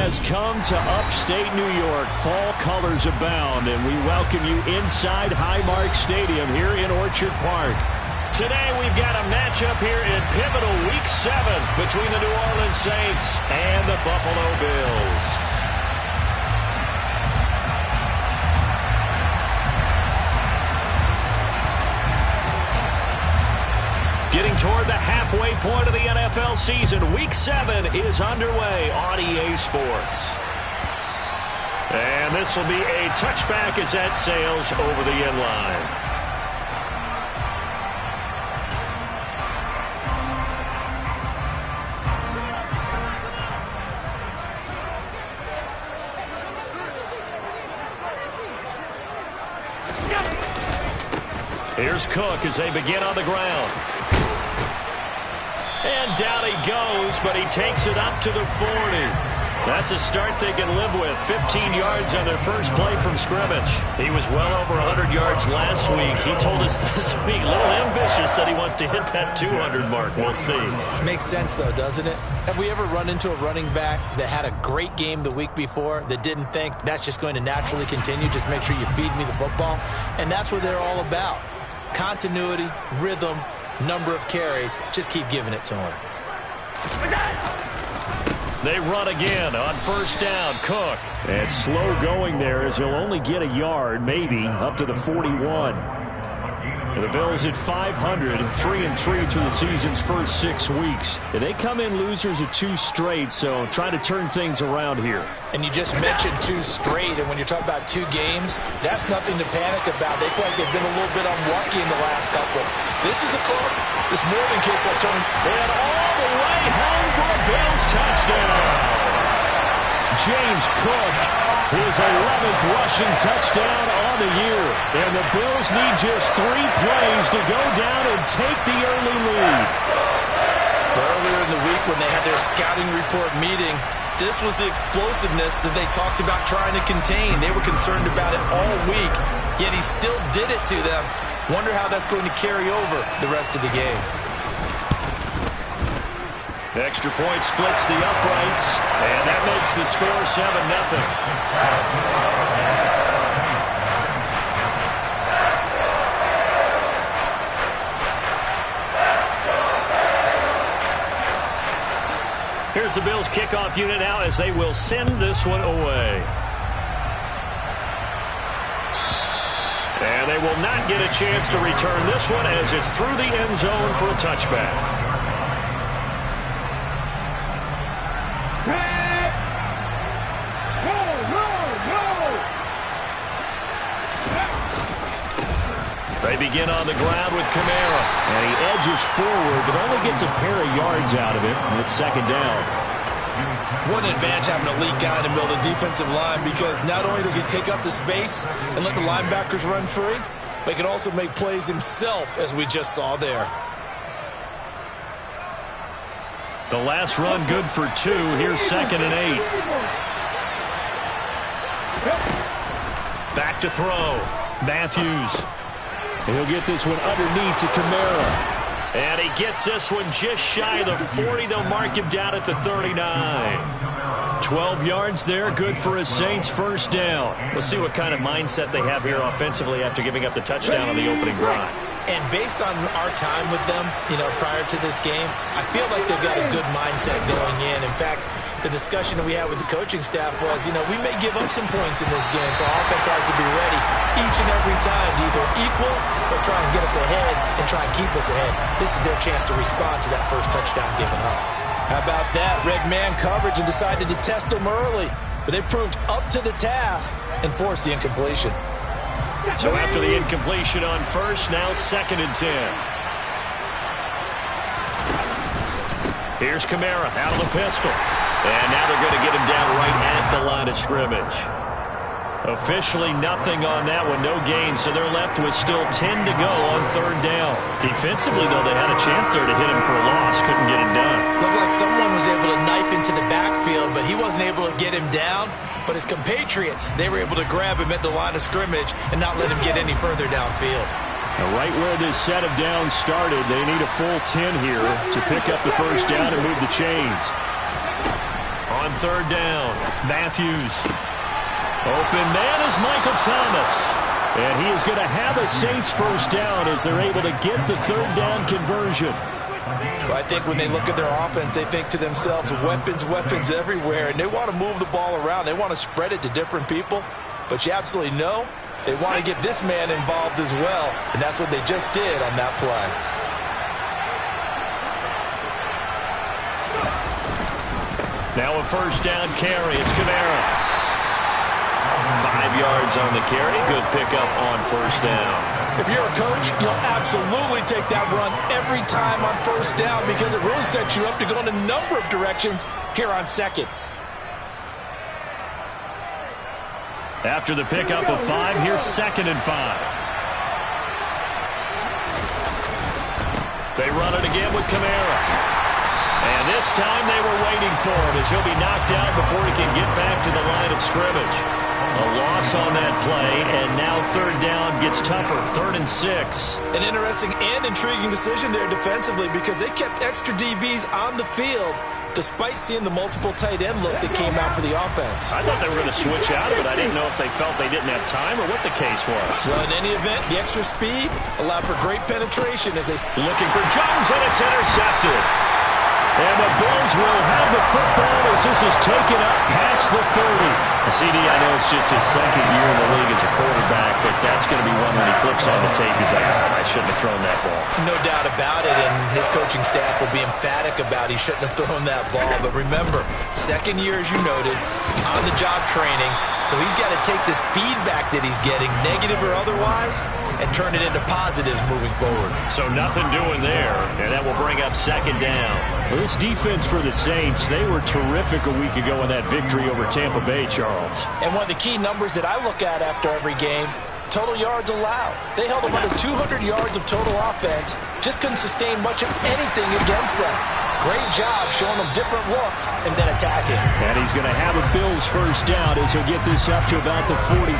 has come to upstate New York. Fall colors abound, and we welcome you inside Highmark Stadium here in Orchard Park. Today we've got a matchup here in pivotal Week 7 between the New Orleans Saints and the Buffalo Bills. Getting toward the halfway point of the NFL season, Week 7 is underway on EA Sports. And this will be a touchback as that sails over the end line. Here's Cook as they begin on the ground. And down he goes, but he takes it up to the 40. That's a start they can live with. 15 yards on their first play from scrimmage. He was well over 100 yards last week. He told us this week, a little ambitious, said he wants to hit that 200 mark. We'll see. Makes sense, though, doesn't it? Have we ever run into a running back that had a great game the week before that didn't think that's just going to naturally continue? Just make sure you feed me the football. And that's what they're all about. Continuity, rhythm, number of carries. Just keep giving it to him. They run again on first down. Cook. And slow going there as he'll only get a yard, maybe, up to the 41. The Bills at 500, 3-3 through the season's first 6 weeks. And they come in losers of 2 straight, so try to turn things around here. And you just mentioned 2 straight, and when you're talking about 2 games, that's nothing to panic about. They feel like they've been a little bit unlucky in the last couple. This is a club that's more than capable of turning. And all the way home for a Bills touchdown. James Cook, his 11th rushing touchdown on the year. And the Bills need just 3 plays to go down and take the early lead. Earlier in the week when they had their scouting report meeting, this was the explosiveness that they talked about trying to contain. They were concerned about it all week, yet he still did it to them. Wonder how that's going to carry over the rest of the game. The extra point splits the uprights, and that makes the score 7-0. Here's the Bills kickoff unit now as they will send this one away. And they will not get a chance to return this one as it's through the end zone for a touchback. They begin on the ground with Kamara. And he edges forward, but only gets a pair of yards out of it. And it's second down. What an advantage having a elite guy in the middle of the defensive line, because not only does he take up the space and let the linebackers run free, but he can also make plays himself, as we just saw there. The last run good for 2. Here's 2nd and 8. Back to throw. Matthews. He'll get this one underneath to Kamara. And he gets this one just shy of the 40. They'll mark him down at the 39. 12 yards there, good for a Saints first down. We'll see what kind of mindset they have here offensively after giving up the touchdown on the opening drive. And based on our time with them, prior to this game, I feel like they've got a good mindset going in. In fact, the discussion that we had with the coaching staff was, we may give up some points in this game, so our offense has to be ready each and every time to either equal or try and get us ahead and try and keep us ahead. This is their chance to respond to that first touchdown given up. How about that? Red man coverage and decided to test them early, but they proved up to the task and forced the incompletion. So after the incompletion on first, now 2nd and 10. Here's Kamara out of the pistol. And now they're going to get him down right at the line of scrimmage. Officially nothing on that one, no gain, so they're left with still 10 to go on 3rd down. Defensively, though, they had a chance there to hit him for a loss, couldn't get it done. Looked like someone was able to knife into the backfield, but he wasn't able to get him down. But his compatriots, they were able to grab him at the line of scrimmage and not let him get any further downfield. Now, right where this set of downs started, they need a full 10 here to pick up the first down and move the chains. On On third down, Matthews. Open man is Michael Thomas. And he is going to have a Saints first down as they're able to get the third down conversion. Well, I think when they look at their offense, they think to themselves, weapons, weapons everywhere, and they want to move the ball around. They want to spread it to different people, but you absolutely know they want to get this man involved as well, and that's what they just did on that play. Now a first down carry. It's Kamara. 5 yards on the carry. Good pickup on first down. If you're a coach, you'll absolutely take that run every time on first down because it really sets you up to go in a number of directions here on second. After the pickup of 5, here's 2nd and 5. They run it again with Kamara. And this time they were waiting for him as he'll be knocked out before he can get back to the line of scrimmage. A loss on that play, and now third down gets tougher, 3rd and 6. An interesting and intriguing decision there defensively because they kept extra DBs on the field despite seeing the multiple tight end look that came out for the offense. I thought they were going to switch out of it. I didn't know if they felt they didn't have time or what the case was. Well, in any event, the extra speed allowed for great penetration as they... Looking for Jones, and it's intercepted. And the Bills will have the football as this is taken up past the 30. CD, I know it's just his 2nd year in the league as a quarterback, but that's going to be one when he flips on the tape. He's like, I shouldn't have thrown that ball. No doubt about it, and his coaching staff will be emphatic about he shouldn't have thrown that ball. But remember, 2nd year, as you noted, on-the-job training, so he's got to take this feedback that he's getting, negative or otherwise, and turn it into positives moving forward. So nothing doing there, and that will bring up 2nd down. Well, this defense for the Saints, they were terrific a week ago in that victory over Tampa Bay, Charles. And one of the key numbers that I look at after every game, total yards allowed. They held them under 200 yards of total offense, just couldn't sustain much of anything against them. Great job showing them different looks and then attacking. And he's going to have a Bills first down as he'll get this up to about the 42.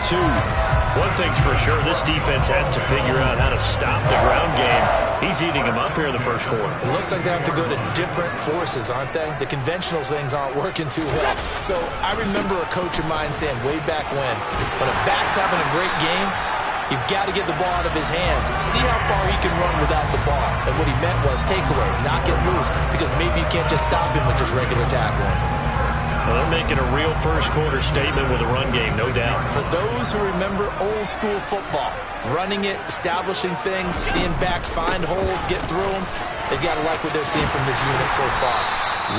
One thing's for sure, this defense has to figure out how to stop the ground game. He's eating them up here in the first quarter. It looks like they have to go to different forces, aren't they? The conventional things aren't working too well. So I remember a coach of mine saying way back when a back's having a great game, you've got to get the ball out of his hands. See how far he can run without the ball. And what he meant was takeaways, not get loose, because maybe you can't just stop him with just regular tackling. Well, they're making a real first-quarter statement with a run game, no doubt. For those who remember old-school football, running it, establishing things, seeing backs find holes, get through them, they've got to like what they're seeing from this unit so far.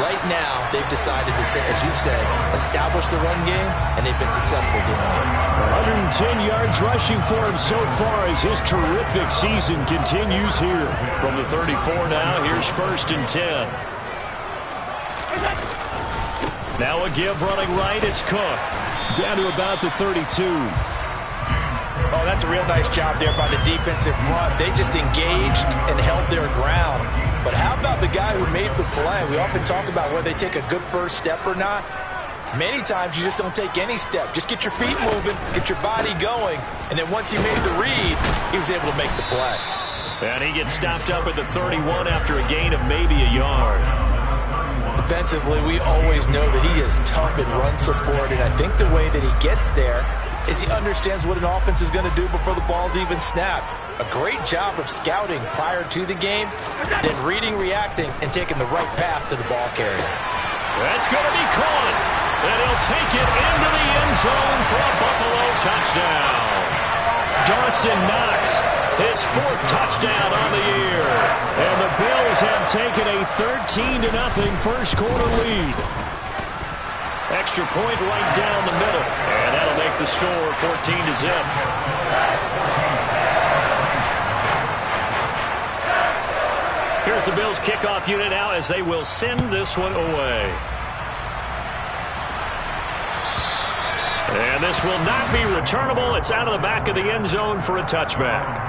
Right now, they've decided to, as you said, establish the run game, and they've been successful doing it. 110 yards rushing for him so far as his terrific season continues here. From the 34 now, here's 1st and 10. Now a give running right, it's Cook. Down to about the 32. Oh, that's a real nice job there by the defensive front. They just engaged and held their ground. But how about the guy who made the play? We often talk about whether they take a good first step or not. Many times you just don't take any step. Just get your feet moving, get your body going, and then once he made the read, he was able to make the play. And he gets stopped up at the 31 after a gain of maybe a yard. Defensively, we always know that he is tough in run support, and I think the way that he gets there is he understands what an offense is going to do before the ball's even snapped. A great job of scouting prior to the game, then reading, reacting, and taking the right path to the ball carrier. That's going to be caught, and he'll take it into the end zone for a Buffalo touchdown. Dawson Knox, his 4th touchdown on the year. And the Bills have taken a 13-0 first-quarter lead. Extra point right down the middle. And that'll make the score 14-0. Here's the Bills kickoff unit now as they will send this one away. And this will not be returnable. It's out of the back of the end zone for a touchback.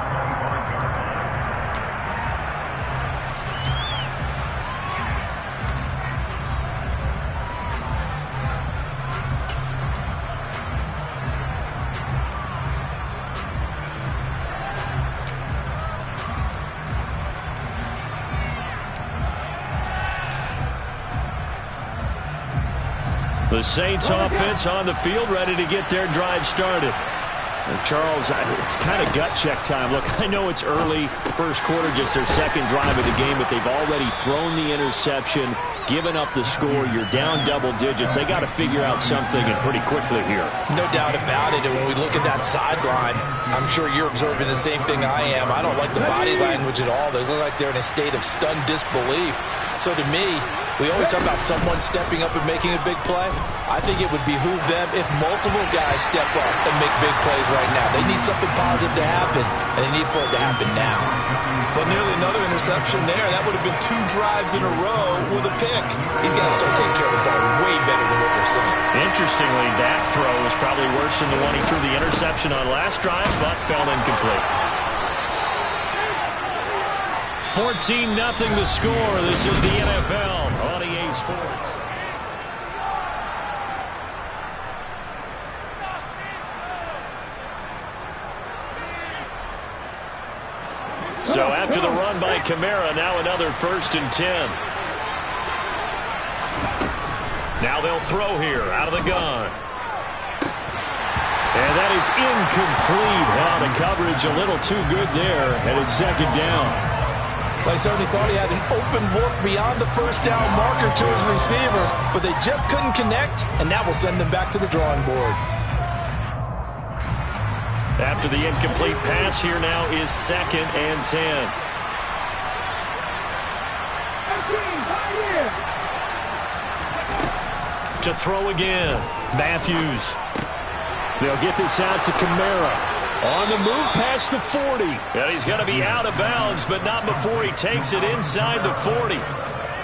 The Saints offense on the field, ready to get their drive started. Charles, it's kind of gut check time. Look, I know it's early, first quarter, just their second drive of the game, but they've already thrown the interception, given up the score. You're down double digits. They got to figure out something, and pretty quickly here. No doubt about it. And when we look at that sideline, I'm sure you're observing the same thing I am. I don't like the body language at all. They look like they're in a state of stunned disbelief. So to me, we always talk about someone stepping up and making a big play. I think it would behoove them if multiple guys step up and make big plays right now. They need something positive to happen, and they need for it to happen now. But nearly another interception there. That would have been 2 drives in a row with a pick. He's got to start taking care of the ball way better than what we're seeing. Interestingly, that throw was probably worse than the one he threw the interception on last drive, but fell incomplete. 14-0 the score. This is the NFL on EA Sports. So after the run by Kamara, now another 1st and 10. Now they'll throw here out of the gun. And that is incomplete. Well, the coverage a little too good there, and it's 2nd down. They certainly thought he had an open look beyond the first down marker to his receiver, but they just couldn't connect, and that will send them back to the drawing board. After the incomplete pass, here now is 2nd and 10. To throw again, Matthews. They'll get this out to Kamara. On the move past the 40. And he's going to be out of bounds, but not before he takes it inside the 40.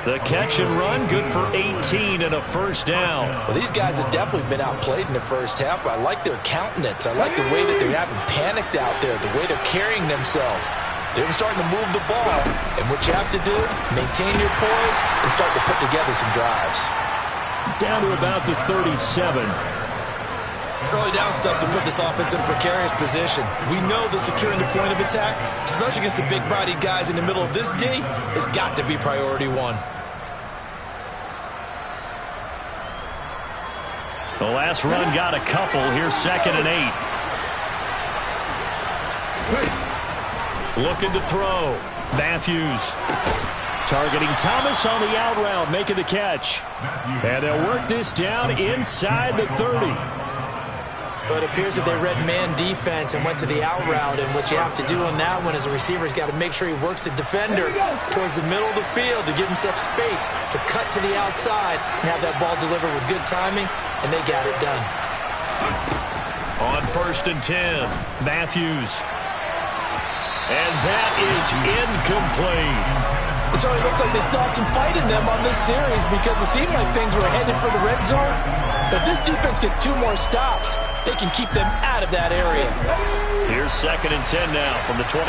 The catch and run, good for 18 and a 1st down. Well, these guys have definitely been outplayed in the first half. I like their countenance. I like the way that they haven't panicked out there, the way they're carrying themselves. They're starting to move the ball. And what you have to do, maintain your poise and start to put together some drives. Down to about the 37. Early down stuff to put this offense in a precarious position. We know that securing the point of attack, especially against the big-bodied guys in the middle of this D, has got to be priority 1. The last run got a couple. Here's 2nd and 8. Looking to throw. Matthews. Targeting Thomas on the out route, making the catch. And they'll work this down inside the 30. But it appears that they read man defense and went to the out route. And what you have to do on that one is a receiver's got to make sure he works the defender towards the middle of the field to give himself space to cut to the outside and have that ball delivered with good timing, and they got it done. On 1st and 10, Matthews. And that is incomplete. So it looks like they still have some fight in them on this series because it seemed like things were headed for the red zone. But if this defense gets 2 more stops, they can keep them out of that area. Here's 2nd and 10 now from the 29.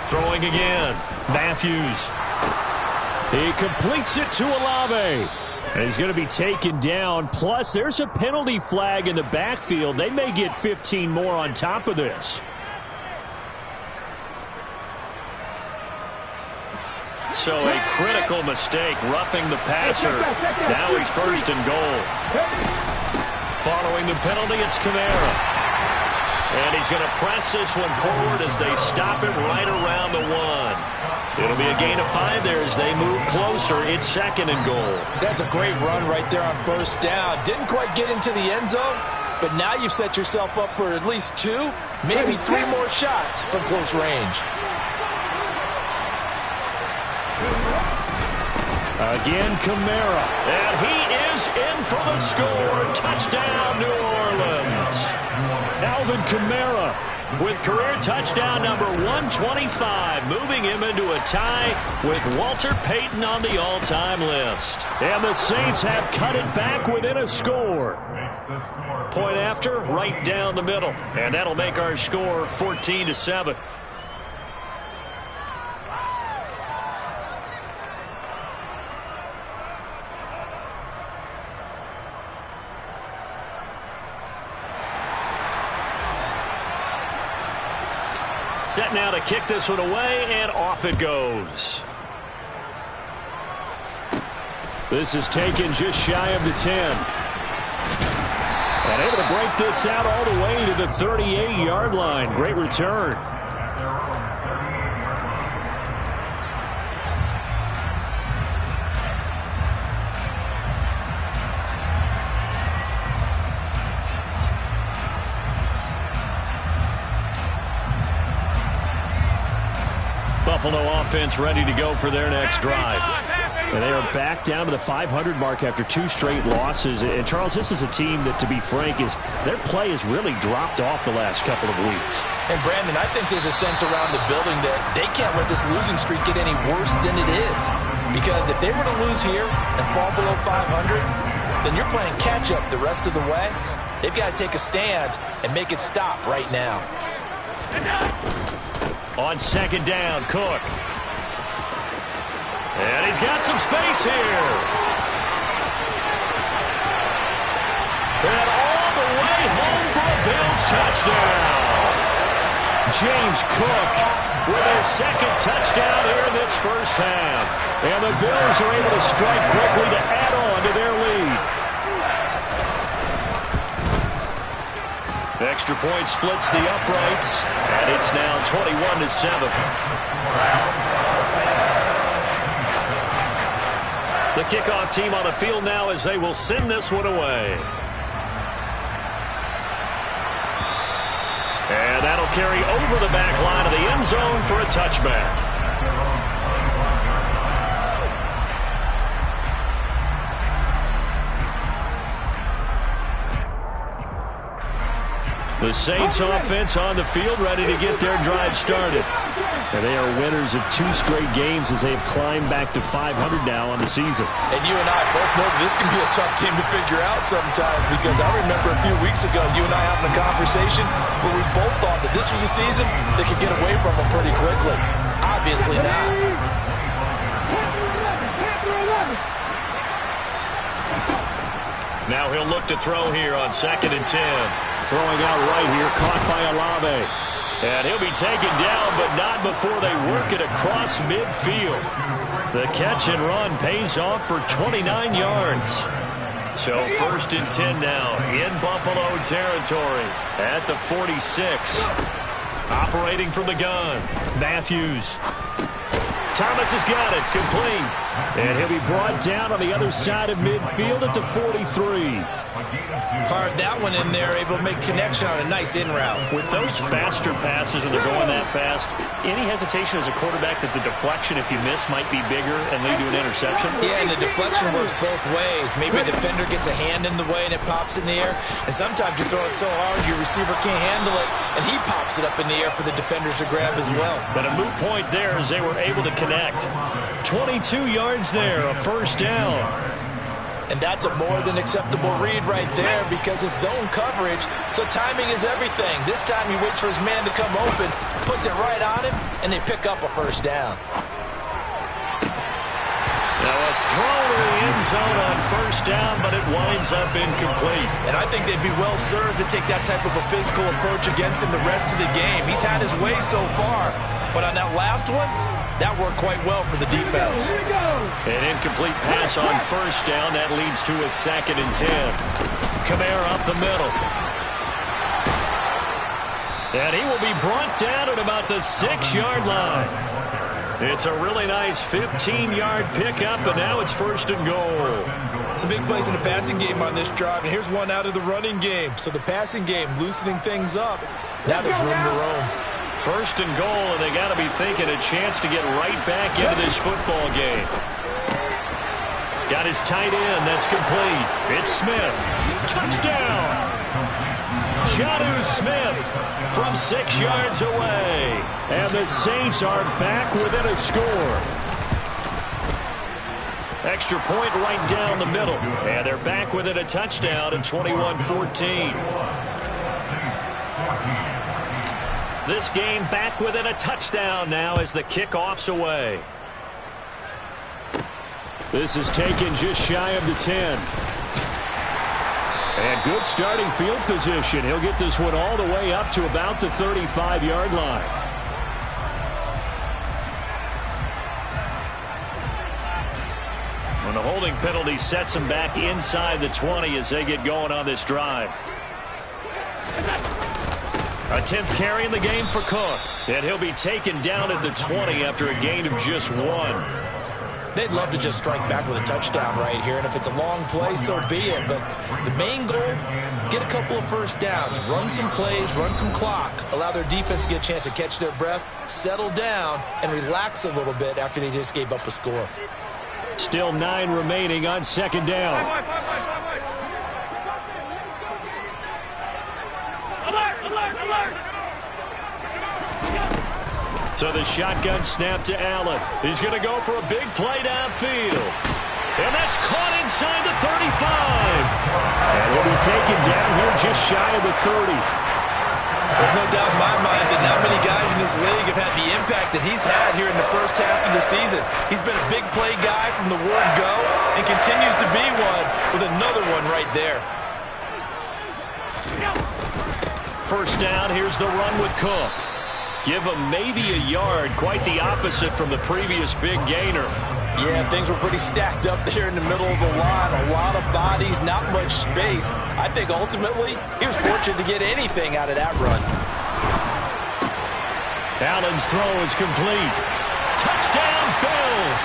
Throwing again. Matthews. He completes it to Olave. And he's going to be taken down. Plus, there's a penalty flag in the backfield. They may get 15 more on top of this. So a critical mistake, roughing the passer. Now it's 1st and goal. Following the penalty, it's Kamara. And he's going to press this one forward as they stop it right around the 1. It'll be a gain of 5 there as they move closer. It's 2nd and goal. That's a great run right there on 1st down. Didn't quite get into the end zone, but now you've set yourself up for at least 2, maybe 3 more shots from close range. Again, Kamara. And he is in for the score. Touchdown, New Orleans. Alvin Kamara with career touchdown number 125, moving him into a tie with Walter Payton on the all-time list. And the Saints have cut it back within a score. Point after, right down the middle. And that'll make our score 14-7. Set now to kick this one away, and off it goes. This is taken just shy of the 10. And able to break this out all the way to the 38-yard line. Great return. Buffalo offense ready to go for their next drive. And they are back down to the 500 mark after 2 straight losses. And, Charles, this is a team that, to be frank, their play has really dropped off the last couple of weeks. And, Brandon, I think there's a sense around the building that they can't let this losing streak get any worse than it is. Because if they were to lose here and fall below 500, then you're playing catch-up the rest of the way. They've got to take a stand and make it stop right now. On second down, Cook. And he's got some space here. And all the way home for a Bills touchdown. James Cook with his second touchdown here in this first half. And the Bills are able to strike quickly to add on to their lead. Extra point splits the uprights, and it's now 21-7. The kickoff team on the field now as they will send this one away. And that'll carry over the back line of the end zone for a touchback. The Saints offense on the field ready to get their drive started. And they are winners of 2 straight games as they've climbed back to 500 now on the season. And you and I both know this can be a tough team to figure out sometimes, because I remember a few weeks ago you and I having a conversation where we both thought that this was a season that could get away from them pretty quickly. Obviously not. Now he'll look to throw here on 2nd and 10. Throwing out right here, caught by Olave. And he'll be taken down, but not before they work it across midfield. The catch and run pays off for 29 yards. So 1st and 10 now in Buffalo territory at the 46. Operating from the gun, Matthews. Thomas has got it, complete. And he'll be brought down on the other side of midfield at the 43. Fired that one in there, able to make connection on a nice in route. With those faster passes and they're going that fast, any hesitation as a quarterback that the deflection, if you miss, might be bigger and lead to an interception? Yeah, and the deflection works both ways. Maybe a defender gets a hand in the way and it pops in the air. And sometimes you throw it so hard your receiver can't handle it, and he pops it up in the air for the defenders to grab as well. But a moot point there as they were able to connect. 22 yards there, a 1st down. And that's a more than acceptable read right there, because it's zone coverage, so timing is everything. This time he waits for his man to come open, puts it right on him, and they pick up a 1st down. Now a throw to the end zone on 1st down, but it winds up incomplete. And I think they'd be well served to take that type of a physical approach against him the rest of the game. He's had his way so far, but on that last one, that worked quite well for the defense. An incomplete pass on 1st down. That leads to a 2nd and 10. Kamara up the middle. And he will be brought down at about the 6-yard line. It's a really nice 15-yard pickup, and now it's 1st and goal. Some big plays in the passing game on this drive, and here's one out of the running game. So the passing game loosening things up. Now there's room to roam. 1st and goal, and they got to be thinking a chance to get right back into this football game. Got his tight end. That's complete. It's Smith. Touchdown! Jonnu Smith from 6 yards away. And the Saints are back within a score. Extra point right down the middle. And they're back within a touchdown at 21-14. This game back within a touchdown now as the kickoff's away. This is taken just shy of the 10. And good starting field position. He'll get this one all the way up to about the 35-yard line. And the holding penalty sets them back inside the 20 as they get going on this drive. A 10th carry in the game for Cook. And he'll be taken down at the 20 after a gain of just 1. They'd love to just strike back with a touchdown right here, and if it's a long play, so be it. But the main goal, get a couple of first downs, run some plays, run some clock, allow their defense to get a chance to catch their breath, settle down, and relax a little bit after they just gave up a score. Still 9 remaining on second down. So the shotgun snap to Allen. He's going to go for a big play downfield. And that's caught inside the 35. And he'll be taken down here just shy of the 30. There's no doubt in my mind that not many guys in this league have had the impact that he's had here in the first half of the season. He's been a big play guy from the word go and continues to be one with another one right there. First down, here's the run with Cook. Give him maybe a yard, quite the opposite from the previous big gainer. Yeah, things were pretty stacked up there in the middle of the line. A lot of bodies, not much space. I think ultimately he was fortunate to get anything out of that run. Allen's throw is complete. Touchdown, Bills!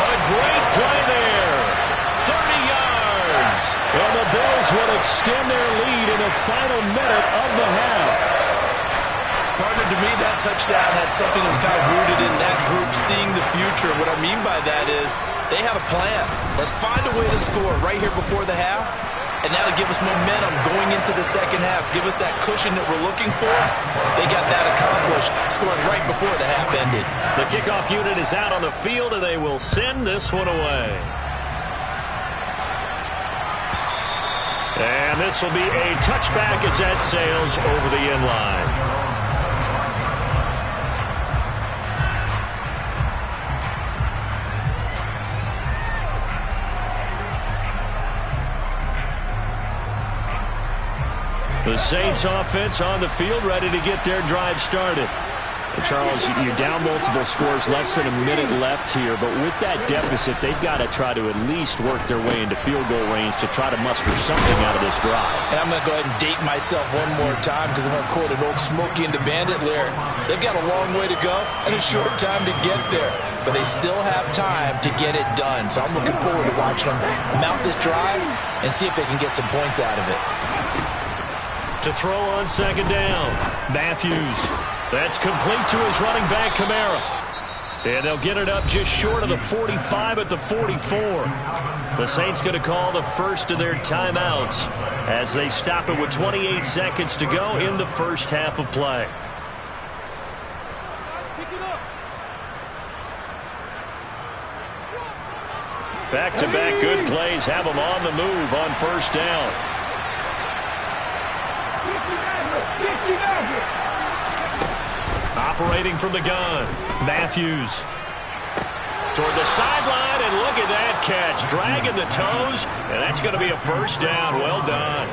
A great play there. 30 yards. And the Bills will extend their lead in the final minute of the half. Partner, to me, that touchdown had something that was kind of rooted in that group seeing the future. What I mean by that is they had a plan. Let's find a way to score right here before the half, and that'll give us momentum going into the second half. Give us that cushion that we're looking for. They got that accomplished, scoring right before the half ended. The kickoff unit is out on the field, and they will send this one away. And this will be a touchback as that sails over the end line. The Saints offense on the field, ready to get their drive started. Charles, you're down multiple scores, less than a minute left here, but with that deficit, they've got to try to at least work their way into field goal range to try to muster something out of this drive. And I'm going to go ahead and date myself one more time because I'm going to quote an old Smokey and the Bandit lyric. They've got a long way to go and a short time to get there, but they still have time to get it done. So I'm looking forward to watching them mount this drive and see if they can get some points out of it. To throw on second down, Matthews. That's complete to his running back, Kamara. And they'll get it up just short of the 45 at the 44. The Saints going to call the first of their timeouts as they stop it with 28 seconds to go in the first half of play. Back-to-back good plays have them on the move on first down. Operating from the gun, Matthews. Toward the sideline, and look at that catch. Dragging the toes, and that's going to be a first down. Well done.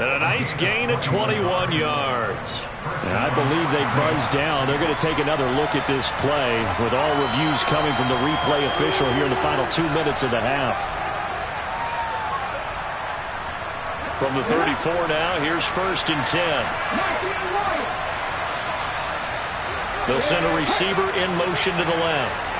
And a nice gain of 21 yards. And I believe they buzzed down. They're going to take another look at this play with all reviews coming from the replay official here in the final 2 minutes of the half. From the 34 now, here's 1st and 10. They'll send a receiver in motion to the left.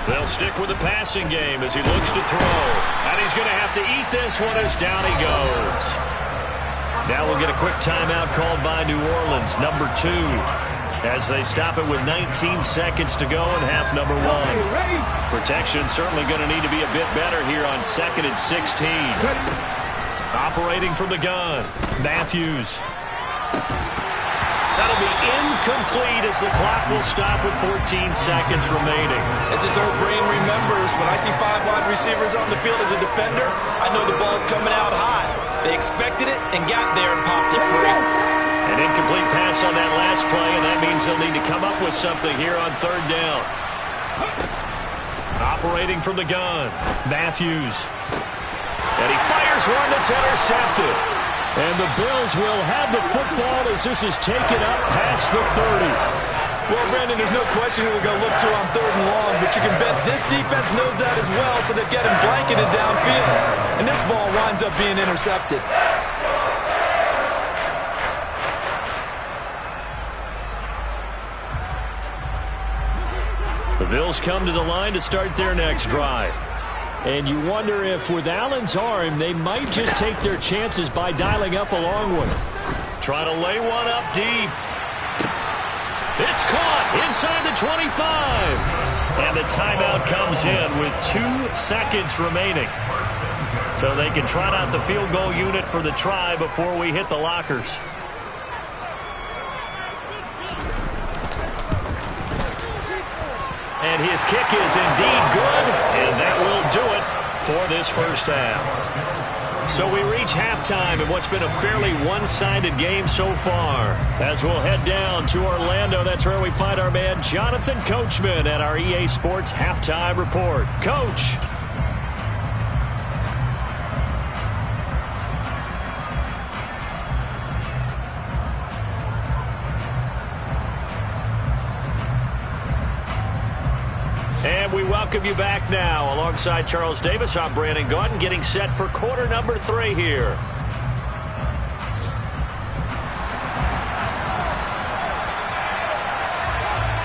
They'll stick with the passing game as he looks to throw. And he's going to have to eat this one as down he goes. Now we'll get a quick timeout called by New Orleans, number 2, as they stop it with 19 seconds to go in half number 1. Protection certainly going to need to be a bit better here on 2nd and 16. Operating from the gun, Matthews. That'll be incomplete as the clock will stop with 14 seconds remaining. As his old brain remembers, when I see 5 wide receivers on the field as a defender, I know the ball's coming out high. They expected it and got there and popped it free. An incomplete pass on that last play, and that means they'll need to come up with something here on 3rd down. Operating from the gun, Matthews. And he fires one that's intercepted. And the Bills will have the football as this is taken up past the 30. Well, Brandon, there's no question who they're going to look to on 3rd and long, but you can bet this defense knows that as well, so they're getting blanketed downfield. And this ball winds up being intercepted. The Bills come to the line to start their next drive. And you wonder if with Allen's arm, they might just take their chances by dialing up a long one. Try to lay one up deep. It's caught inside the 25. And the timeout comes in with 2 seconds remaining. So they can trot out the field goal unit for the try before we hit the lockers. And his kick is indeed good, and that will do it for this first half. So we reach halftime in what's been a fairly one-sided game so far. As we'll head down to Orlando, that's where we find our man Jonathan Coachman at our EA Sports Halftime Report. Coach. And we welcome you back now. Alongside Charles Davis, I'm Brandon Gaudin, getting set for quarter number 3 here.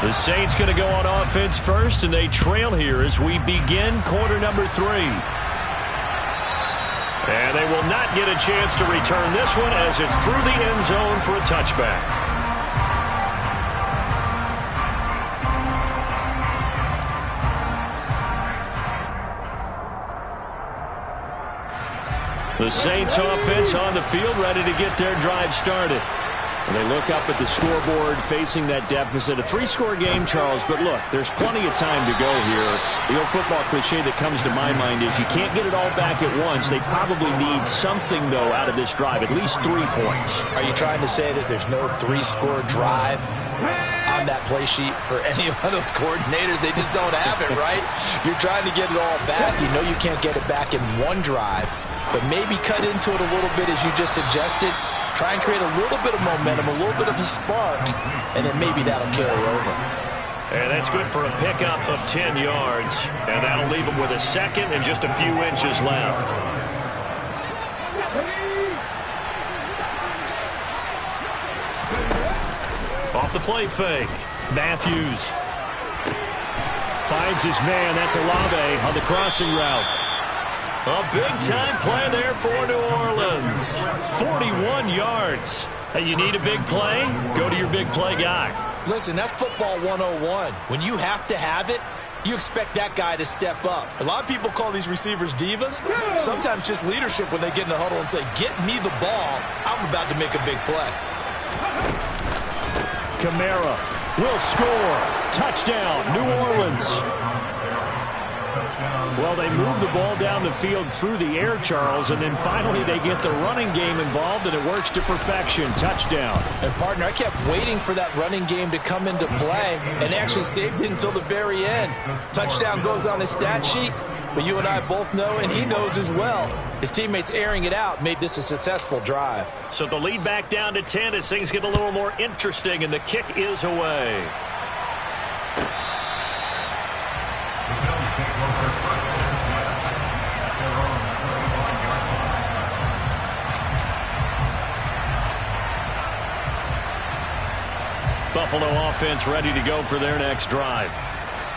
The Saints going to go on offense first, and they trail here as we begin quarter number 3. And they will not get a chance to return this one as it's through the end zone for a touchback. The Saints offense on the field, ready to get their drive started. And they look up at the scoreboard, facing that deficit. A 3-score game, Charles, but look, there's plenty of time to go here. The old football cliche that comes to my mind is you can't get it all back at once. They probably need something, though, out of this drive, at least 3 points. Are you trying to say that there's no 3-score drive on that play sheet for any of those coordinators? They just don't have it, right? You're trying to get it all back. You know you can't get it back in one drive. But maybe cut into it a little bit, as you just suggested. Try and create a little bit of momentum, a little bit of a spark, and then maybe that'll carry over. And that's good for a pickup of 10 yards. And that'll leave them with a second and just a few inches left. Off the play fake. Matthews finds his man. That's Olave on the crossing route. A big-time play there for New Orleans. 41 yards. Hey, you need a big play? Go to your big play guy. Listen, that's football 101. When you have to have it, you expect that guy to step up. A lot of people call these receivers divas. Sometimes just leadership when they get in the huddle and say, get me the ball. I'm about to make a big play. Kamara will score. Touchdown, New Orleans. Well, they move the ball down the field through the air, Charles, and then finally they get the running game involved, and it works to perfection. Touchdown. And, partner, I kept waiting for that running game to come into play and actually saved it until the very end. Touchdown goes on his stat sheet, but you and I both know, and he knows as well, his teammates airing it out made this a successful drive. So the lead back down to 10 as things get a little more interesting, and the kick is away. Buffalo offense ready to go for their next drive.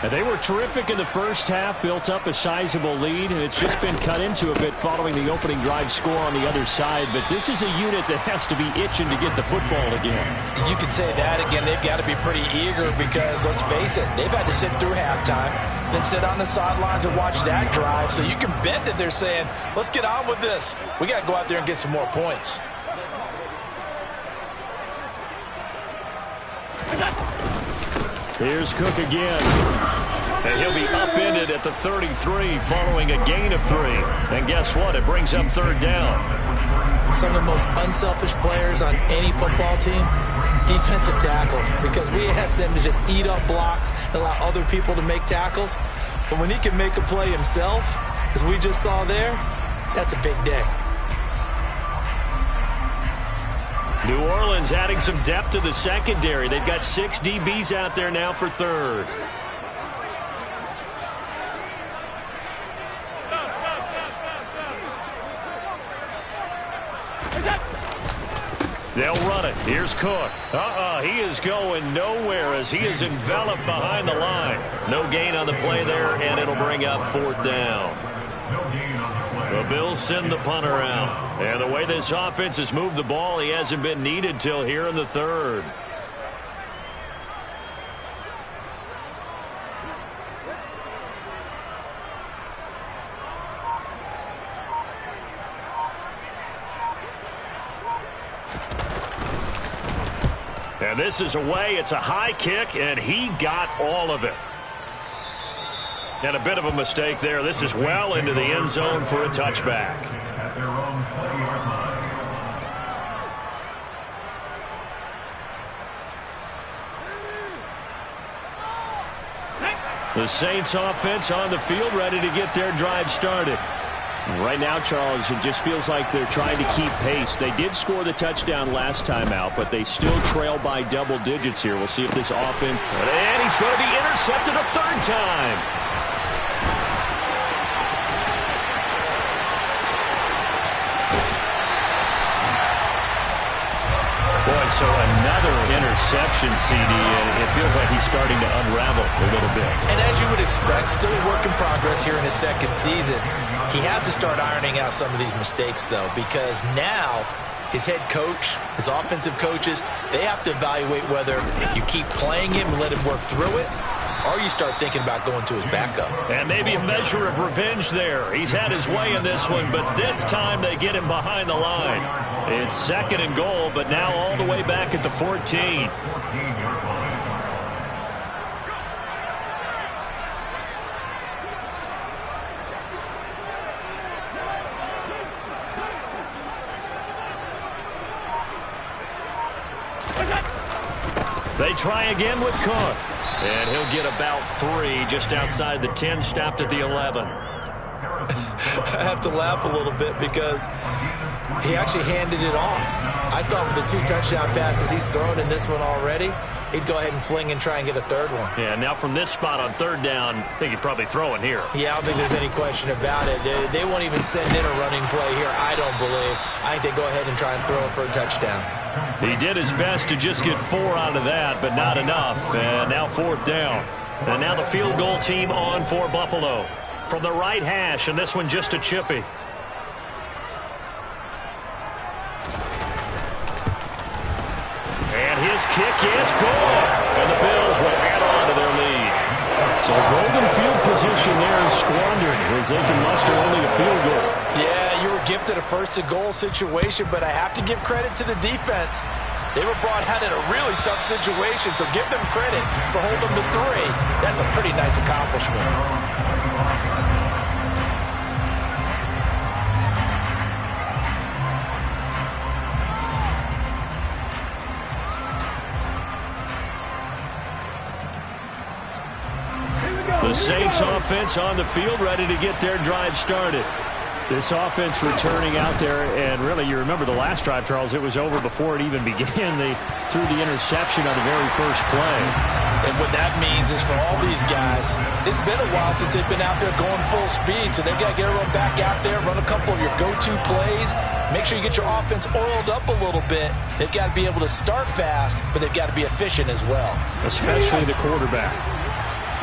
And they were terrific in the first half, built up a sizable lead, and it's just been cut into a bit following the opening drive score on the other side. But this is a unit that has to be itching to get the football again. You could say that again. They've got to be pretty eager because, let's face it, they've had to sit through halftime, then sit on the sidelines and watch that drive. So you can bet that they're saying, let's get on with this. We got to go out there and get some more points. Here's Cook again. And he'll be upended at the 33 following a gain of 3. And guess what? It brings up 3rd down. Some of the most unselfish players on any football team, defensive tackles, because we ask them to just eat up blocks and allow other people to make tackles. But when he can make a play himself, as we just saw there, that's a big day. New Orleans adding some depth to the secondary. They've got 6 DBs out there now for third. They'll run it. Here's Cook. He is going nowhere as he is enveloped behind the line. No gain on the play there, and it'll bring up 4th down. The Bills send the punter out. And the way this offense has moved the ball, he hasn't been needed till here in the 3rd. And this is away. It's a high kick, and he got all of it. And a bit of a mistake there. This is well into the end zone for a touchback. The Saints offense on the field, ready to get their drive started. Right now, Charles, it just feels like they're trying to keep pace. They did score the touchdown last time out, but they still trail by double digits here. We'll see if this offense... And he's going to be intercepted a 3rd time. Boy, so another interception, CD, and it feels like he's starting to unravel a little bit. And as you would expect, still a work in progress here in his 2nd season. He has to start ironing out some of these mistakes, though, because now his head coach, his offensive coaches, they have to evaluate whether you keep playing him and let him work through it, or you start thinking about going to his backup. And maybe a measure of revenge there. He's had his way in this one, but this time they get him behind the line. It's 2nd and goal, but now all the way back at the 14. They try again with Cook. And he'll get about 3 just outside the 10, stopped at the 11. I have to laugh a little bit because he actually handed it off. I thought with the 2 touchdown passes he's thrown in this one already, he'd go ahead and fling and try and get a 3rd one. Yeah, now from this spot on 3rd down, I think he'd probably throw in here. Yeah, I don't think there's any question about it. They won't even send in a running play here, I don't believe. I think they go ahead and try and throw it for a touchdown. He did his best to just get 4 out of that, but not enough. And now 4th down. And now the field goal team on for Buffalo. From the right hash, and this one just a chippy. And his kick is good. And the Bills will add on to their lead. So golden field position there is squandered as they can muster only a field goal. Yeah, you were gifted a 1st and goal situation, but I have to give credit to the defense. They were brought out in a really tough situation, so give them credit for holding them to 3. That's a pretty nice accomplishment. The Saints offense on the field, ready to get their drive started. This offense returning out there, and really, you remember the last drive, Charles, it was over before it even began. They threw the interception on the very first play. And what that means is for all these guys, it's been a while since they've been out there going full speed, so they've got to get everyone back out there, run a couple of your go-to plays, make sure you get your offense oiled up a little bit. They've got to be able to start fast, but they've got to be efficient as well. Especially the quarterback.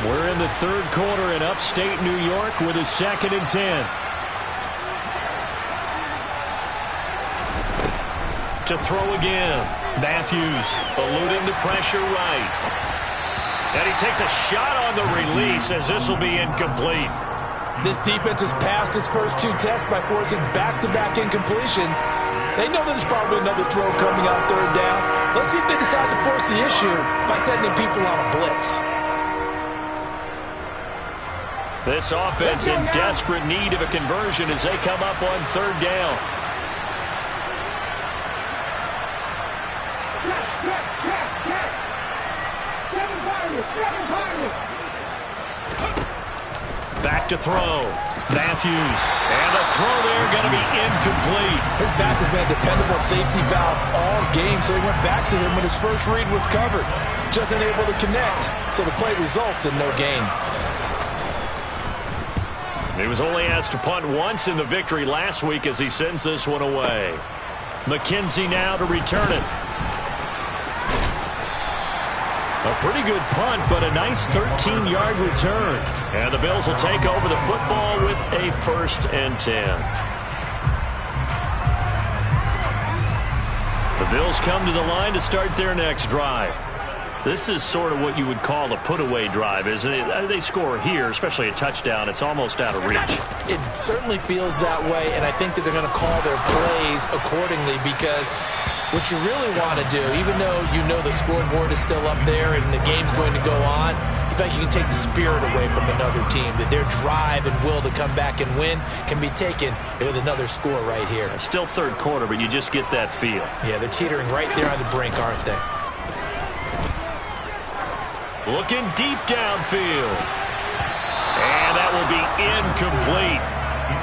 We're in the 3rd quarter in upstate New York with a 2nd and 10. To throw again. Matthews eluding the pressure right. And he takes a shot on the release as this will be incomplete. This defense has passed its first 2 tests by forcing back-to-back incompletions. They know that there's probably another throw coming on 3rd down. Let's see if they decide to force the issue by sending people on a blitz. This offense in desperate need of a conversion as they come up on 3rd down. Back to throw. Matthews, and the throw there going to be incomplete. His back has been a dependable safety valve all game, so he went back to him when his first read was covered. Just unable to connect, so the play results in no gain. He was only asked to punt once in the victory last week as he sends this one away. McKenzie now to return it. A pretty good punt, but a nice 13-yard return. And the Bills will take over the football with a 1st and 10. The Bills come to the line to start their next drive. This is sort of what you would call a put-away drive, isn't it? They score here, especially a touchdown. It's almost out of reach. It certainly feels that way, and I think that they're going to call their plays accordingly because what you really want to do, even though you know the scoreboard is still up there and the game's going to go on, in fact, you can take the spirit away from another team, that their drive and will to come back and win can be taken with another score right here. Still third quarter, but you just get that feel. Yeah, they're teetering right there on the brink, aren't they? Looking deep downfield. And that will be incomplete.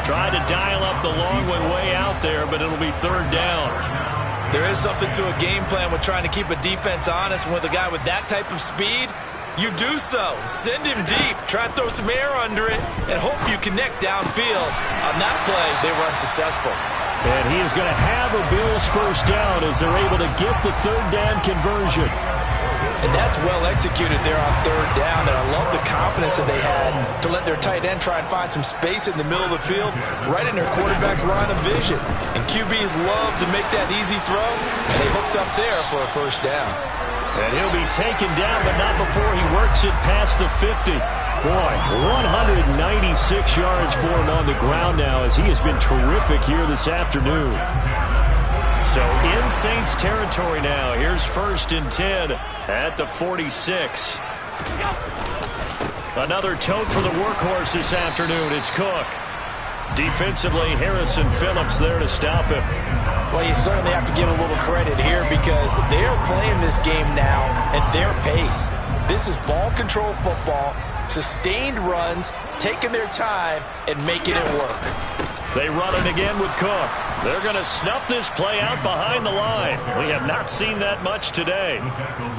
Tried to dial up the long one way out there, but it'll be 3rd down. There is something to a game plan with trying to keep a defense honest. With a guy with that type of speed, you do so. Send him deep. Try to throw some air under it and hope you connect downfield. On that play, they were unsuccessful. And he is going to have a Bills 1st down as they're able to get the 3rd down conversion. And that's well executed there on 3rd down. And I love the confidence that they had to let their tight end try and find some space in the middle of the field, right in their quarterback's line of vision. And QBs love to make that easy throw, and they hooked up there for a 1st down. And he'll be taken down, but not before he works it past the 50. Boy, 196 yards for him on the ground now as he has been terrific here this afternoon. So in Saints territory now. Here's 1st and 10 at the 46. Another tote for the workhorse this afternoon. It's Cook. Defensively, Harrison Phillips there to stop him. Well, you certainly have to give a little credit here because they're playing this game now at their pace. This is ball control football, sustained runs, taking their time, and making it work. They run it again with Cook. They're going to snuff this play out behind the line. We have not seen that much today.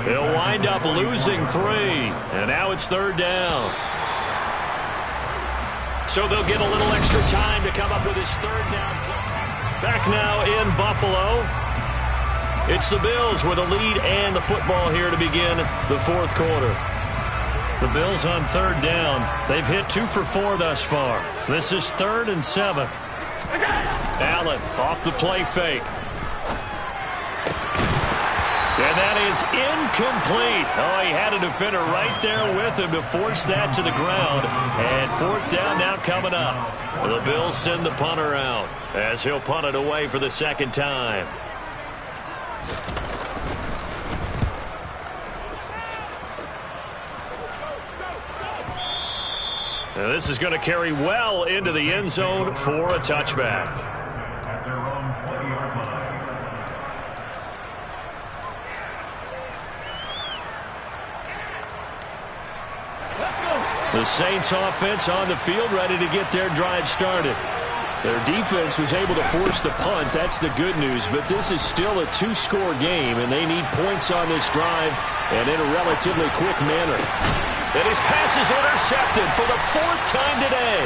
They'll wind up losing 3, and now it's 3rd down. So they'll get a little extra time to come up with his 3rd down play. Back now in Buffalo. It's the Bills with a lead and the football here to begin the 4th quarter. The Bills on 3rd down. They've hit 2 for 4 thus far. This is 3rd and 7. Allen off the play fake. And that is incomplete. Oh, he had a defender right there with him to force that to the ground. And 4th down now coming up. The Bills send the punter out as he'll punt it away for the 2nd time. Now this is going to carry well into the end zone for a touchback. The Saints offense on the field ready to get their drive started. Their defense was able to force the punt. That's the good news. But this is still a 2-score game, and they need points on this drive and in a relatively quick manner. And his pass is intercepted for the 4th time today.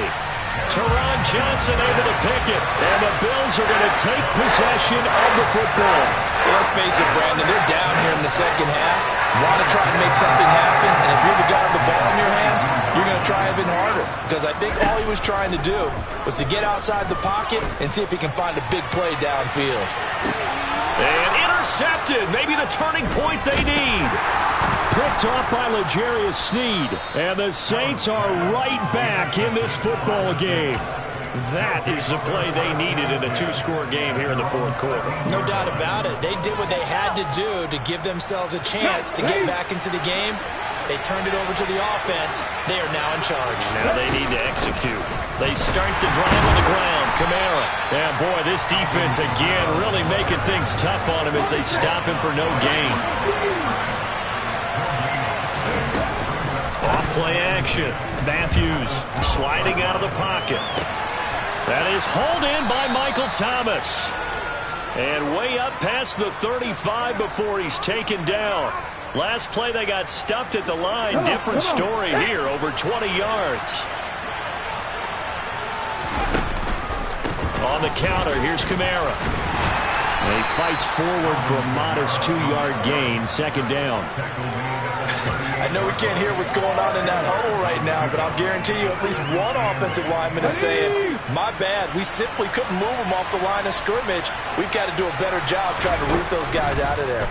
Teron Johnson able to pick it. And the Bills are going to take possession of the football. Well, let's face it, Brandon, they're down here in the 2nd half. Want to try and make something happen. And if you're the guy with the ball in your hands, you're going to try even harder. Because I think all he was trying to do was to get outside the pocket and see if he can find a big play downfield. And intercepted. Maybe the turning point they need. Picked off by L'Jarius Sneed. And the Saints are right back in this football game. That is the play they needed in a 2-score game here in the 4th quarter. No doubt about it. They did what they had to do to give themselves a chance to get back into the game. They turned it over to the offense. They are now in charge. Now they need to execute. They start the drive on the ground. Kamara. And boy, this defense again really making things tough on him as they stop him for no gain. Off play action. action. Matthews sliding out of the pocket. That is hauled in by Michael Thomas. And way up past the 35 before he's taken down. Last play they got stuffed at the line. Different story here, over 20 yards. On the counter, here's Kamara. And he fights forward for a modest 2-yard gain, second down. I know we can't hear what's going on in that huddle right now, but I'll guarantee you at least one offensive lineman is saying, my bad, we simply couldn't move them off the line of scrimmage. We've got to do a better job trying to root those guys out of there.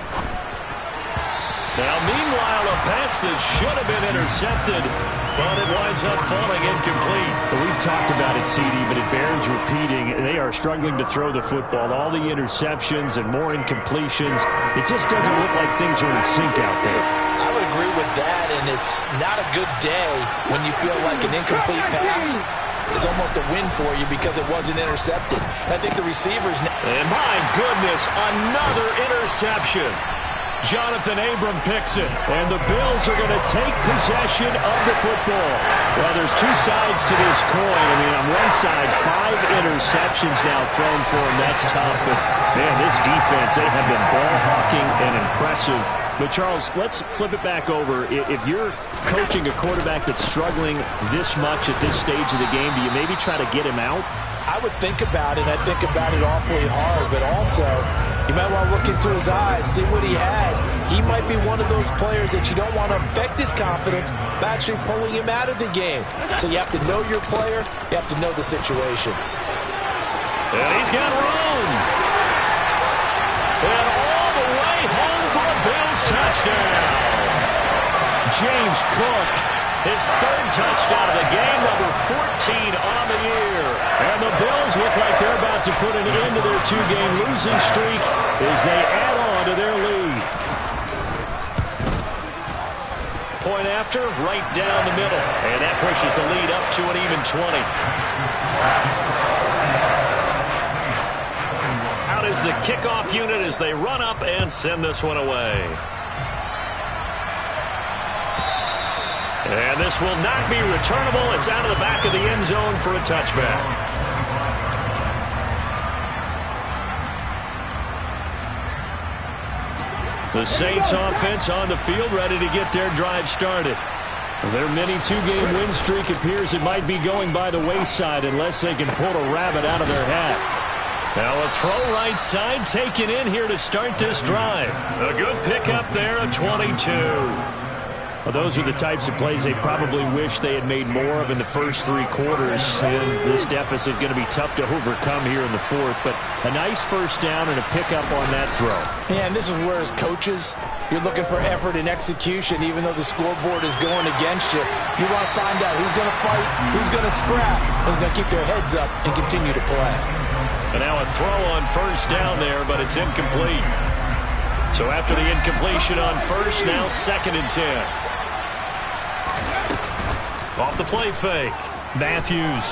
Now, meanwhile, a pass that should have been intercepted, but it winds up falling incomplete. Well, we've talked about it, CD, but it bears repeating. They are struggling to throw the football. All the interceptions and more incompletions. It just doesn't look like things are in sync out there. I would agree with that, and it's not a good day when you feel like an incomplete pass is almost a win for you because it wasn't intercepted. I think the receivers... And my goodness, another interception. Jonathan Abram picks it, and the Bills are going to take possession of the football. Well, there's two sides to this coin. I mean, on one side, 5 interceptions now thrown for him. That's tough, but, man, this defense, they have been ball-hawking and impressive. But, Charles, let's flip it back over. If you're coaching a quarterback that's struggling this much at this stage of the game, do you maybe try to get him out? I would think about it. I think about it awfully hard, but also you might want to look into his eyes, see what he has. He might be one of those players that you don't want to affect his confidence by actually pulling him out of the game. So you have to know your player. You have to know the situation. And he's got room. And all the way home for a Bills touchdown. James Cook, his 3rd touchdown of the game, number 14 on the year. And the Bills look like they're about to put an end to their 2-game losing streak as they add on to their lead. Point after, right down the middle. And that pushes the lead up to an even 20. Out is the kickoff unit as they run up and send this one away. And this will not be returnable. It's out of the back of the end zone for a touchback. The Saints offense on the field, ready to get their drive started. Their mini 2-game win streak appears it might be going by the wayside unless they can pull a rabbit out of their hat. Now a throw right side taken in here to start this drive. A good pickup there, a 22. Well, those are the types of plays they probably wish they had made more of in the first 3 quarters. And this deficit going to be tough to overcome here in the 4th. But a nice first down and a pickup on that throw. Yeah, and this is where as coaches, you're looking for effort and execution. Even though the scoreboard is going against you, you want to find out who's going to fight, who's going to scrap, who's going to keep their heads up and continue to play. And now a throw on first down there, but it's incomplete. So after the incompletion on first, now 2nd and 10. Off the play fake, Matthews.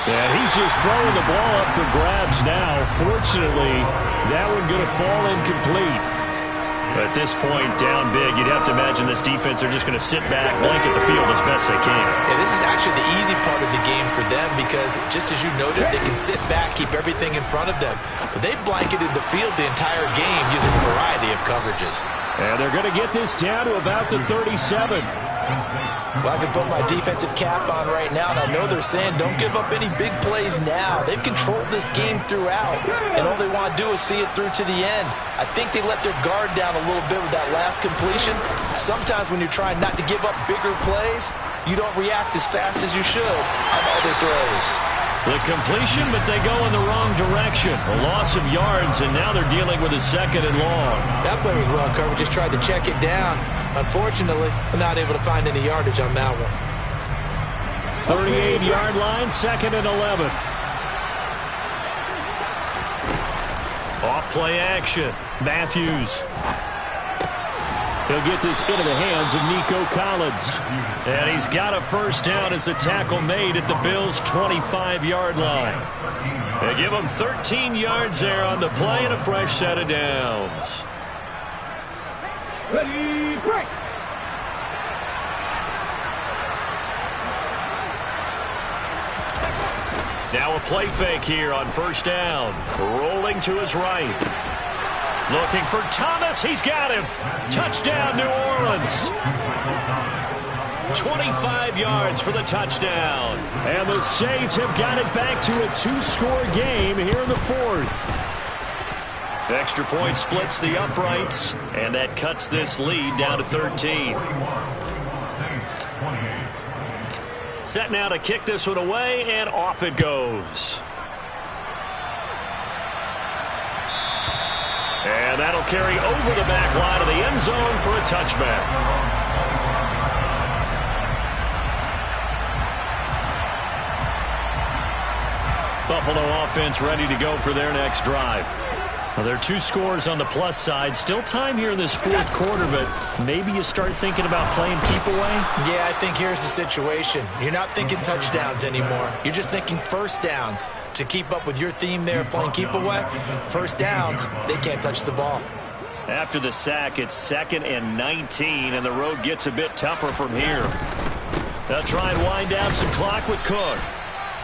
And he's just throwing the ball up for grabs now. Fortunately, that one going to fall incomplete. At this point, down big, you'd have to imagine this defense, they're just going to sit back, blanket the field as best they can. Yeah, this is actually the easy part of the game for them because, just as you noted, they can sit back, keep everything in front of them. But they blanketed the field the entire game using a variety of coverages. And they're going to get this down to about the 37. Well, I can put my defensive cap on right now, and I know they're saying don't give up any big plays now. They've controlled this game throughout, and all they want to do is see it through to the end. I think they let their guard down a little bit with that last completion. Sometimes when you're trying not to give up bigger plays, you don't react as fast as you should on other throws. The completion, but they go in the wrong direction. A loss of yards, and now they're dealing with a 2nd and long. That play was well covered. Just tried to check it down. Unfortunately, I'm not able to find any yardage on that one. 38-yard line, 2nd and 11. Off play action. Matthews. He'll get this into the hands of Nico Collins. And he's got a first down as the tackle made at the Bills' 25-yard line. They give him 13 yards there on the play and a fresh set of downs. Ready, break. Now a play fake here on first down. Rolling to his right. Looking for Thomas. He's got him. Touchdown, New Orleans. 25 yards for the touchdown. And the Saints have got it back to a two-score game here in the fourth. Extra point splits the uprights, and that cuts this lead down to 13. Set now to kick this one away, and off it goes. And that'll carry over the back line of the end zone for a touchback. Buffalo offense ready to go for their next drive. Well, there are two scores on the plus side. Still time here in this fourth quarter, but maybe you start thinking about playing keep away? Yeah, I think here's the situation. You're not thinking touchdowns anymore. You're just thinking first downs. To keep up with your theme there of playing keep away, first downs, they can't touch the ball. After the sack, it's 2nd and 19, and the road gets a bit tougher from here. They'll try and wind down some clock with Cook.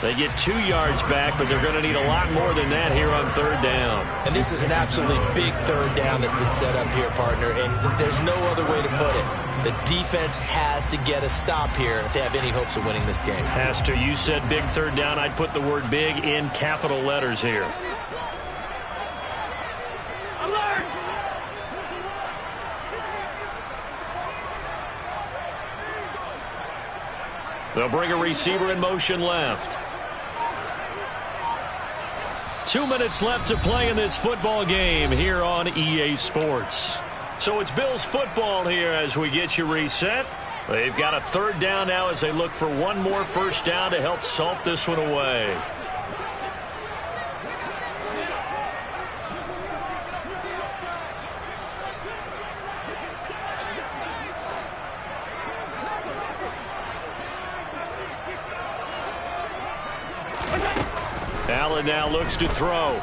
They get 2 yards back, but they're going to need a lot more than that here on third down. And this is an absolutely big third down that's been set up here, partner, and there's no other way to put it. The defense has to get a stop here if they have any hopes of winning this game. Has to. You said big third down. I'd put the word big in capital letters here. Alert! They'll bring a receiver in motion left. 2 minutes left to play in this football game here on EA Sports. So it's Bills football here as we get you reset. They've got a third down now as they look for one more first down to help salt this one away. Allen now looks to throw.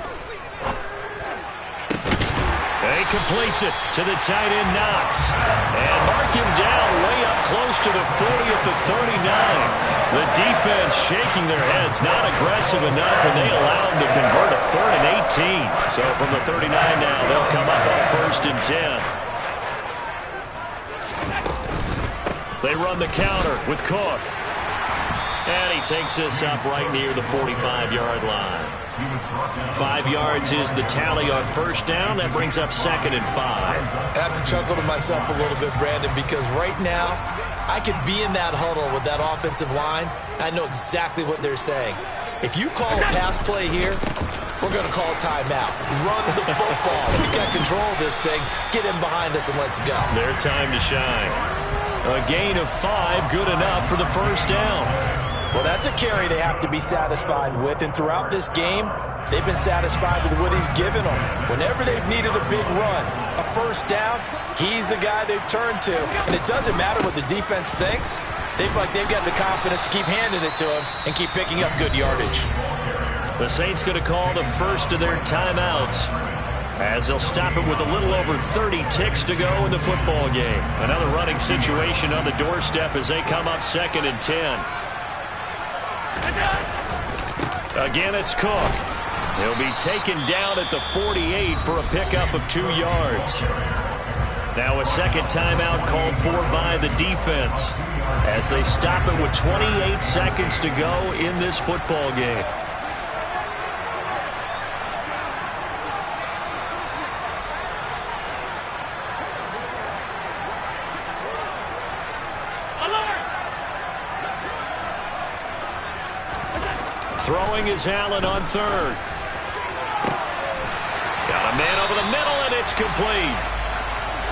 He completes it to the tight end, Knox. And mark him down way up close to the 40 at the 39. The defense shaking their heads, not aggressive enough, and they allow him to convert a 3rd and 18. So from the 39 now, they'll come up on 1st and 10. They run the counter with Cook. And he takes this up right near the 45-yard line. 5 yards is the tally on first down. That brings up 2nd and 5. I have to chuckle to myself a little bit, Brandon, because right now I could be in that huddle with that offensive line. I know exactly what they're saying. If you call a pass play here, we're going to call a timeout. Run the football. We got control of this thing. Get in behind us and let's go. Their time to shine. A gain of 5, good enough for the first down. Well, that's a carry they have to be satisfied with, and throughout this game, they've been satisfied with what he's given them. Whenever they've needed a big run, a first down, he's the guy they've turned to. And it doesn't matter what the defense thinks. They've got the confidence to keep handing it to him and keep picking up good yardage. The Saints going to call the first of their timeouts, as they'll stop it with a little over 30 ticks to go in the football game. Another running situation on the doorstep as they come up 2nd and 10. Again, it's Cook. He'll be taken down at the 48 for a pickup of 2 yards. Now a second timeout called for by the defense as they stop it with 28 seconds to go in this football game. Throwing is Allen on 3rd. Got a man over the middle, and it's complete.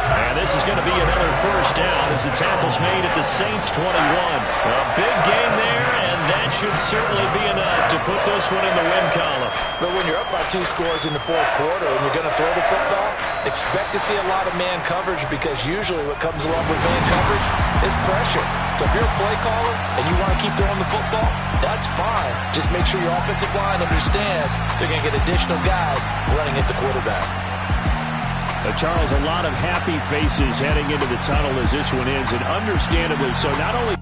And this is going to be another first down as the tackle's made at the Saints' 21. A big gain there, and that should certainly be enough to put this one in the win column. But when you're up by 2 scores in the fourth quarter and you're going to throw the football, expect to see a lot of man coverage, because usually what comes along with man coverage is pressure. So if you're a play caller and you want to keep throwing the football, that's fine. Just make sure your offensive line understands they're going to get additional guys running at the quarterback. Charles, a lot of happy faces heading into the tunnel as this one ends, and understandably so. Not only